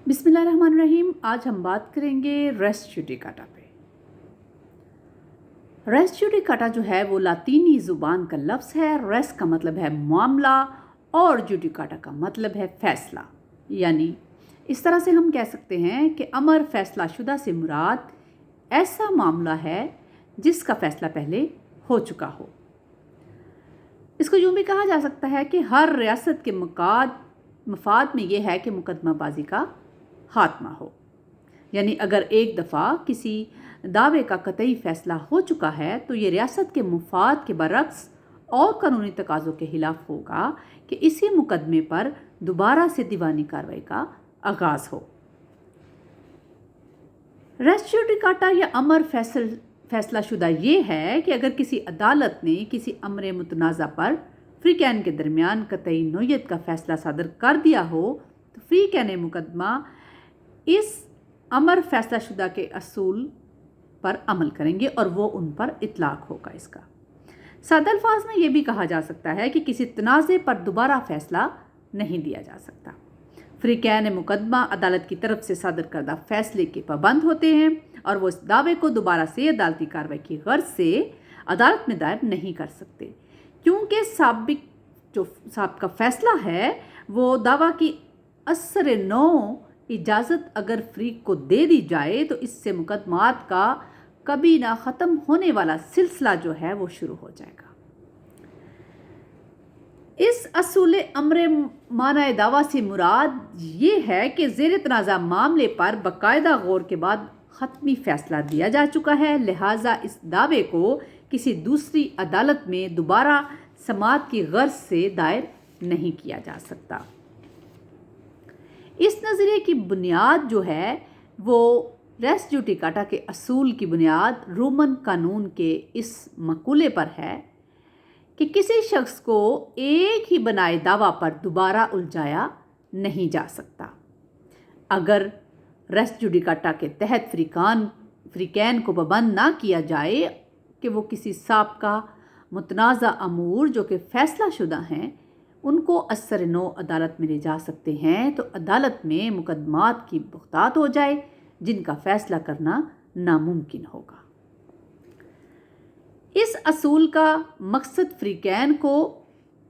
बिस्मिल्लाहिर्रहमानिर्रहीम। आज हम बात करेंगे रेस जुडिकाटा पे। रेस जुडिकाटा जो है वो लातीनी ज़ुबान का लफ्ज़ है। रेस का मतलब है मामला और जुडिकाटा का मतलब है फ़ैसला। यानी इस तरह से हम कह सकते हैं कि अमर फ़ैसला शुदा से मुराद ऐसा मामला है जिसका फ़ैसला पहले हो चुका हो। इसको यूँ भी कहा जा सकता है कि हर रियासत के मफाद में ये है कि मुकदमाबाजी का खात्मा हो। यानी अगर एक दफ़ा किसी दावे का कतई फ़ैसला हो चुका है तो ये रियासत के मफाद के बरक्स और कानूनी तकाज़ों के ख़िलाफ़ होगा कि इसी मुकदमे पर दोबारा से दीवानी कार्रवाई का आगाज़ हो। रेस जुडिकाटा या अमर फ़ैसला शुदा ये है कि अगर किसी अदालत ने किसी अमर मुतनाज़ा पर फ़्री कैन के दरमियान कतई नोयत का फ़ैसला सादर कर दिया हो तो फ़्री कैन मुकदमा इस अमर फ़ैसला शुदा के असूल पर अमल करेंगे और वो उन पर इतलाक़ होगा। इसका सादा अल्फाज में ये भी कहा जा सकता है कि किसी तनाज़े पर दोबारा फ़ैसला नहीं दिया जा सकता। फ़्री कैन मुकदमा अदालत की तरफ से सादर करदा फ़ैसले के पाबंद होते हैं और वो इस दावे को दोबारा से अदालती कार्रवाई की गर्ज से अदालत में दायर नहीं कर सकते, क्योंकि साबिका फ़ैसला है वो दावा की असर नो इजाज़त अगर फ़्री को दे दी जाए तो इससे मुकदमात का कभी ना ख़त्म होने वाला सिलसिला जो है वो शुरू हो जाएगा। इस असूल अमर माना दावा से मुराद ये है कि ज़ेर तनाज़ा मामले पर बाकायदा गौर के बाद ख़त्मी फ़ैसला दिया जा चुका है, लिहाजा इस दावे को किसी दूसरी अदालत में दोबारा समाअत की गर्ज से दायर नहीं किया जा सकता। इस नज़रिए की बुनियाद जो है वो रेस जुडिकाटा के असूल की बुनियाद रोमन कानून के इस मकूले पर है कि किसी शख्स को एक ही बनाए दावा पर दोबारा उलझाया नहीं जा सकता। अगर रेस जुडिकाटा के तहत फ़्री कैन को पाबंद ना किया जाए कि वो किसी साबिका मुतनाज़ा अमूर जो कि फ़ैसला शुदा हैं उनको असर नो अदालत में ले जा सकते हैं, तो अदालत में मुकदमात की बुख्तात हो जाए जिनका फ़ैसला करना नामुमकिन होगा। इस असूल का मकसद फ़्री कैन को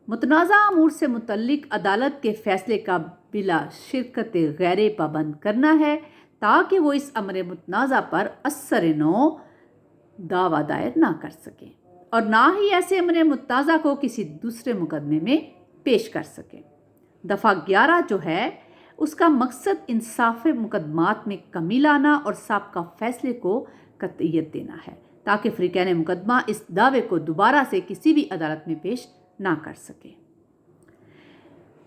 मुतनाज़ा अमूर से मुतल्लिक अदालत के फ़ैसले का बिला शिरकत गैर पाबंद करना है, ताकि वो इस अमर मुतनाज़ा पर असर नो दावा दायर ना कर सकें और ना ही ऐसे अमर मुतनाज़ा को किसी दूसरे मुकदमे में पेश कर सकें। दफ़ा 11 जो है उसका मकसद इंसाफ मुकदमात में कमी लाना और साबिका फ़ैसले को कतईयत देना है, ताकि फ़्री कैन मुकदमा इस दावे को दोबारा से किसी भी अदालत में पेश ना कर सके।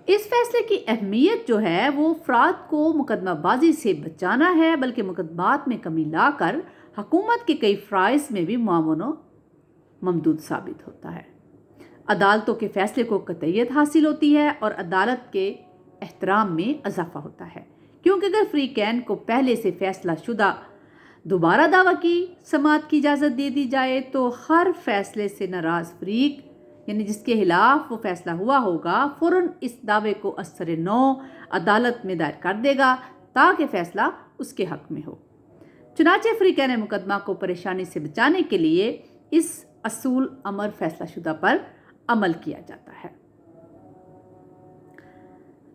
इस फैसले की अहमियत जो है वो अफराद को मुकदमाबाजी से बचाना है, बल्कि मुकदमात में कमी लाकर हुकूमत के कई फ़राइज़ में भी मुआवनो ममदूद साबित होता है। अदालतों के फ़ैसले को कतईयत हासिल होती है और अदालत के एहतराम में इजाफा होता है, क्योंकि अगर फ़्री कैन को पहले से फ़ैसला शुदा दोबारा दावा की समाअत की इजाज़त दे दी जाए तो हर फ़ैसले से नाराज़ फ़रीक यानी जिसके खिलाफ वो फ़ैसला हुआ होगा फ़ौरन इस दावे को असर नो अदालत में दायर कर देगा ताकि फ़ैसला उसके हक़ में हो। चुनांचे फ़्री कैन मुकदमा को परेशानी से बचाने के लिए इस असूल अमर फ़ैसला शुदा पर अमल किया जाता है।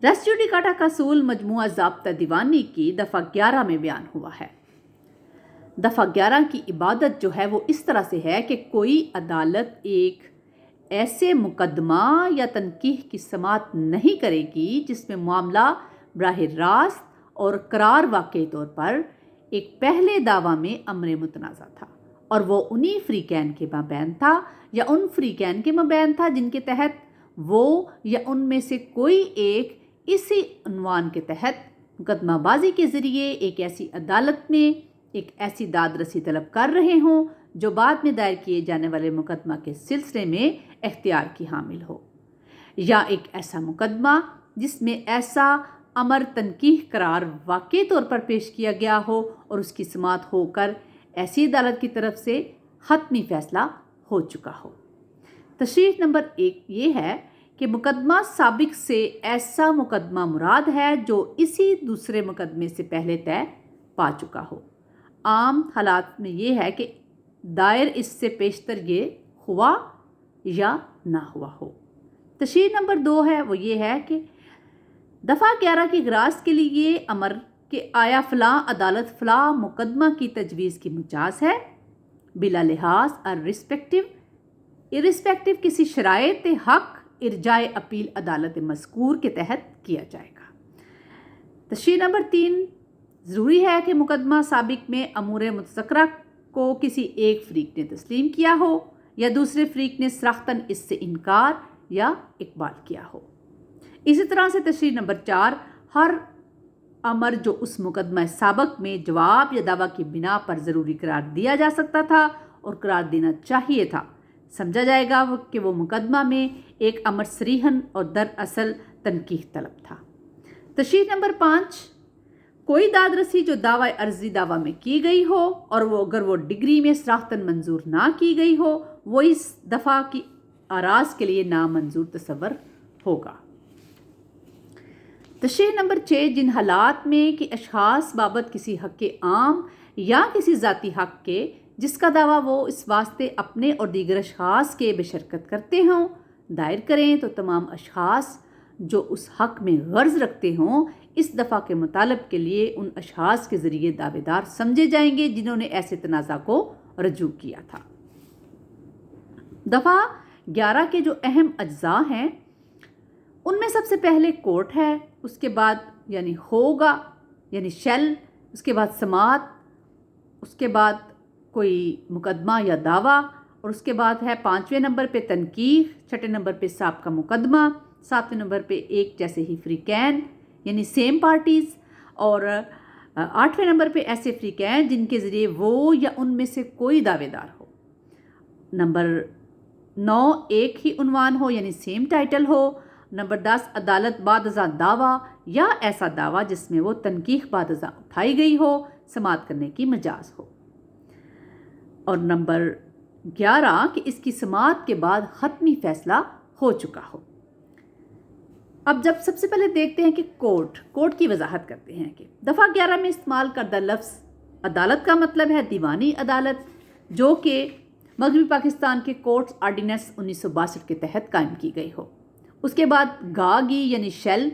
रेस जुडिकाटा का असूल मजमूआ ज़ाब्ता दीवानी की दफ़ा 11 में बयान हुआ है। दफ़ा 11 की इबादत जो है वो इस तरह से है कि कोई अदालत एक ऐसे मुकदमा या तनकीह की समाअत नहीं करेगी जिसमें मामला बराह रास्त और करार वाक़ई तौर पर एक पहले दावा में अमर मुतनाज़ा था और वो उन्हीं फ़्री कैन के मबैन था या उन फ़्री कैन के मबैन था जिनके तहत वो या उनमें से कोई एक इसी उन्वान के तहत मुकदमाबाजी के ज़रिए एक ऐसी अदालत में एक ऐसी दाद रसी तलब कर रहे हों जो बाद में दायर किए जाने वाले मुकदमा के सिलसिले में इख्तियार की हामिल हो, या एक ऐसा मुकदमा जिसमें ऐसा अमर तनकीह करार वाक़ई तौर पर पेश किया गया हो और उसकी समाअत होकर ऐसी अदालत की तरफ से हतमी फ़ैसला हो चुका हो। तशरीह नंबर 1 ये है کہ مقدمہ سابق سے ایسا مقدمہ مراد ہے جو اسی دوسرے مقدمے سے پہلے طے پا چکا ہو۔ عام حالات میں یہ ہے کہ دائر اس سے پیشتر یہ ہوا یا نہ ہوا ہو۔ تشریح نمبر 2 ہے وہ یہ ہے کہ دفعہ 11 کی اغراض کے لیے یہ امر کہ آیا فلاں عدالت فلاں مقدمہ کی تجویز کی مجاز ہے بلا لحاظ ارسپیکٹو کسی شرائط حق ارجاء اپیل عدالت مذکور کے تحت کیا جائے گا۔ تشریح نمبر 3 ضروری ہے کہ مقدمہ سابق میں امور متذکرہ کو کسی ایک فریق نے تسلیم کیا ہو یا دوسرے فریق نے صراحتاً اس سے انکار یا اقبال کیا ہو۔ اسی طرح سے تشریح نمبر 4 ہر امر جو اس مقدمہ سابق میں جواب یا دعویٰ کی بنا پر ضروری قرار دیا جا سکتا تھا اور قرار دینا چاہیے تھا سمجھا جائے گا کہ وہ مقدمہ میں ایک امر صریحاً اور دراصل تنقیح طلب تھا۔ تشریح نمبر 5 کوئی داد رسی جو دعوی عرضی دعویٰ میں کی گئی ہو اور اگر وہ ڈگری میں صراحتاً منظور نہ کی گئی ہو وہ اس دفعہ کی آراز کے لیے نامنظور تصور ہوگا۔ تشریح نمبر 6 جن حالات میں کہ اشخاص بابت کسی حق عام یا کسی ذاتی حق کے جس کا دعویٰ وہ اس واسطے اپنے اور دیگر اشخاص کے بشرکت کرتے ہوں دائر کریں تو تمام اشخاص جو اس حق میں غرض رکھتے ہوں اس دفعہ کے مطالب کے لیے ان اشخاص کے ذریعے دعوے دار سمجھے جائیں گے جنہوں نے ایسے تنازع کو رجوع کیا تھا۔ دفعہ 11 کے جو اہم اجزاء ہیں ان میں سب سے پہلے کورٹ ہے، اس کے بعد یعنی ہوگا یعنی شیل، اس کے بعد سماعت، اس کے بعد کوئی مقدمہ یا دعویٰ، اور اس کے بعد ہے 5ویں نمبر پہ تنقیح، 6 نمبر پہ سابقہ مقدمہ، 7ویں نمبر پہ ایک جیسے ہی فریقین یعنی سیم پارٹیز، اور 8ویں نمبر پہ ایسے فریقین جن کے ذریعے وہ یا ان میں سے کوئی دعوے دار ہو۔ نمبر 9 ایک ہی عنوان ہو یعنی سیم ٹائٹل ہو۔ نمبر 10 عدالت بعد ازاں دعویٰ یا ایسا دعویٰ جس میں وہ تنقیح بعد ازاں اٹھائی گئی ہو سماعت کرنے کی مجاز ہو۔ اور نمبر 11 کہ اس کی سماعت کے بعد حتمی فیصلہ ہو چکا ہو۔ اب جب سب سے پہلے دیکھتے ہیں کہ کورٹ کی وضاحت کرتے ہیں کہ دفعہ 11 میں استعمال کردہ لفظ عدالت کا مطلب ہے دیوانی عدالت جو کہ مغربی پاکستان کے کورٹس آرڈیننس 1962 کے تحت قائم کی گئی ہو۔ اس کے بعد گاگی یعنی شیل،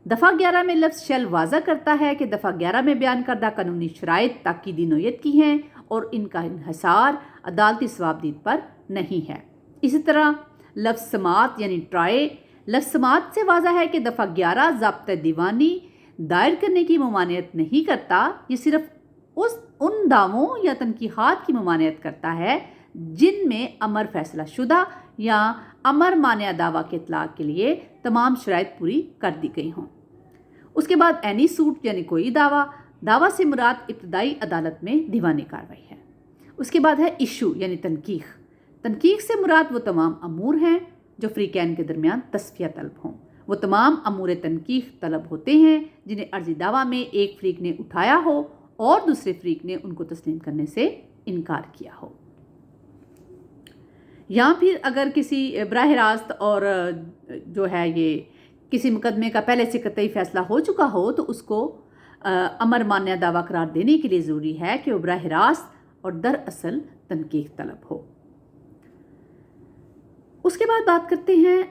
دفعہ 11 میں لفظ شیل واضح کرتا ہے کہ دفعہ 11 میں بیان کردہ قانونی شرائط تاکیدی نوعیت کی ہیں اور ان کا انحصار عدالتی ثوابدید پر نہیں ہے۔ اسی طرح لفظ سماعت یعنی ٹرائے، لفظ سماعت سے واضح ہے کہ دفعہ 11 ضابطۂ دیوانی دائر کرنے کی ممانعت نہیں کرتا، یہ صرف ان دعووں یا تنقیحات کی ممانعت کرتا ہے جن میں امر فیصلہ شدہ یا امر مانع دعویٰ کے اطلاق کے لیے تمام شرائط پوری کر دی گئی ہوں۔ اس کے بعد اینی سوٹ یعنی کوئی دعویٰ سے مراد ابتدائی عدالت میں دیوانی کارروائی ہے۔ اس کے بعد ہے ایشو یعنی تنقیح سے مراد وہ تمام امور ہیں جو فریقین کے درمیان تصفیہ طلب ہوں۔ وہ تمام امور تنقیح طلب ہوتے ہیں جنہیں عرضی دعویٰ میں ایک فریق نے اٹھایا ہو اور دوسرے فریق نے ان کو تسلیم کرنے سے انکار کیا ہو۔ یا پھر اگر کسی براہ راست اور جو ہے یہ کسی مقدمے کا پہلے سے قطعی فیصلہ ہو چکا ہو تو اس کو امر مانع دعویٰ قرار دینے کے لیے ضروری ہے کہ وہ براہ راست اور دراصل تنقیح طلب ہو۔ اس کے بعد بات کرتے ہیں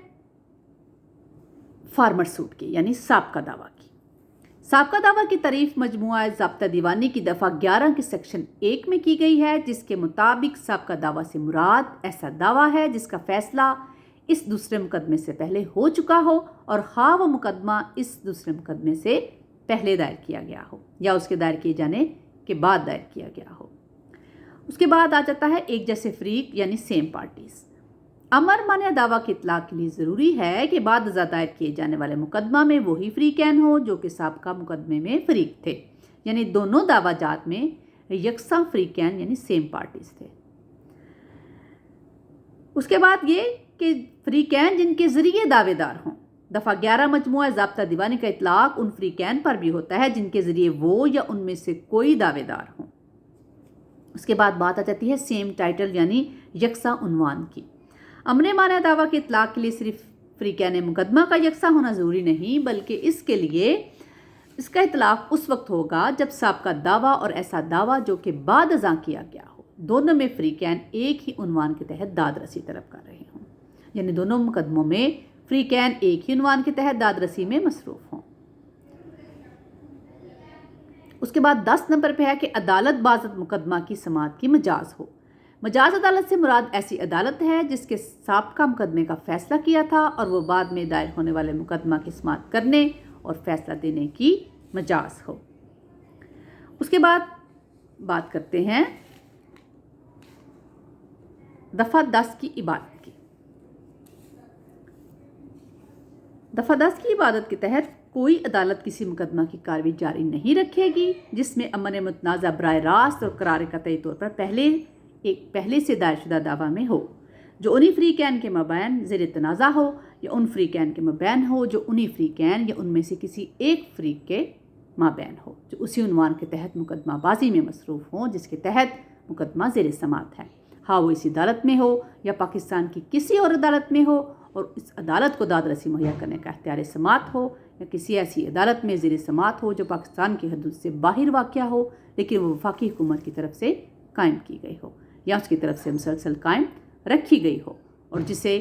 فارمر سوٹ کی یعنی سابقہ دعویٰ کی۔ سابقہ دعویٰ کی تعریف مجموعہ ضابطہ دیوانی کی دفعہ 11 کے سیکشن 1 میں کی گئی ہے جس کے مطابق سابقہ دعویٰ سے مراد ایسا دعویٰ ہے جس کا فیصلہ اس دوسرے مقدمے سے پہلے ہو چکا ہو اور خواہ وہ مقدمہ اس دوسرے مقدمے سے پہلے دائر کیا گیا ہو یا اس کے دائر کیے جانے کے بعد دائر کیا گیا ہو۔ اس کے بعد آ جاتا ہے ایک جیسے فریق یعنی سیم پارٹیز۔ امر مانع دعویٰ کے اطلاق کے لیے ضروری ہے کہ بعد ازاں دائر کیے جانے والے مقدمہ میں وہی فریقین ہوں جو کہ سابقہ مقدمے میں فریق تھے، یعنی دونوں دعویٰ جات میں یکساں فریقین یعنی سیم پارٹیز تھے۔ اس کے بعد یہ کہ فریقین جن کے ذریعے دعوے دار ہوں۔ دفعہ 11 مجموعہ ضابطہ دیوانی کا اطلاق ان فریقین پر بھی ہوتا ہے جن کے ذریعے وہ یا ان میں سے کوئی دعوے دار ہوں۔ اس کے بعد بات آ جاتی ہے سیم ٹائٹل یعنی یکساں عنوان کی۔ امر مانع دعویٰ کے اطلاق کے لیے صرف फ़रीक़ैन मुकदमा का यकसा होना ज़रूरी नहीं, बल्कि इसके लिए इसका इतलाक़ उस वक्त होगा जब साबका दावा और ऐसा दावा जो कि बाद अज़ां किया गया हो, दोनों में फ़रीक़ैन एक ही उन्वान के तहत दाद रसी तलब कर रहे हों। यानी दोनों मुकदमों में फ़रीक़ैन एक ही उन्वान के तहत दाद रसी में मसरूफ़ हों। उसके बाद 10 नंबर पे है कि अदालत बाज़त मुकदमा की समाअत की मजाज हो। मजाज अदालत से मुराद ऐसी अदालत है जिसके साबका मुकदमे का फ़ैसला किया था और वो बाद में दायर होने वाले मुकदमा की समाअत करने और फ़ैसला देने की मजाज हो। उसके बाद बात करते हैं दफ़ा 10 की इबादत की। दफ़ा 10 की इबादत के तहत कोई अदालत किसी मुकदमा की कार्रवाई जारी नहीं रखेगी जिसमें अमर मुतनाज़ा बराह रास्त और करार कतई तौर पर पहले से दायरशुदा दावा में हो, जो उन्हीं फ़रीक़ैन के मबैन ज़ेर तनाज़ा हो या उन फ़रीक़ैन के मबैन हो जो उन्हीं फ़रीक़ैन या उनमें से किसी एक फ़रीक़ के मबैन हो, जो उसी उन्वान के तहत मुकदमा बाजी में मसरूफ़ हों जिसके तहत मुकदमा ज़ेर समाअत है। हाँ, वो इसी अदालत में हो या पाकिस्तान की किसी और अदालत में हो और इस अदालत को दाद रसी मुहैया करने का इख्तियार समाअत हो, या किसी ऐसी अदालत में ज़ेर समाअत हो जो पाकिस्तान की हदूद से बाहर वाक़या हो लेकिन वो वफाकी हुकूमत की तरफ से कायम की गई हो या उसकी तरफ से मुसलसल कायम रखी गई हो और जिसे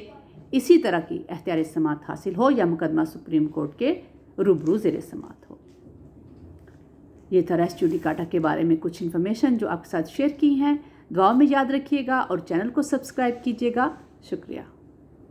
इसी तरह की इख्तियार समाअत हासिल हो या मुकदमा सुप्रीम कोर्ट के रूबरू ज़ेर समाअत हो। ये था रेस जुडिकाटा के बारे में कुछ इन्फॉर्मेशन जो आपके साथ शेयर की हैं। दुआओं में याद रखिएगा और चैनल को सब्सक्राइब कीजिएगा। शुक्रिया।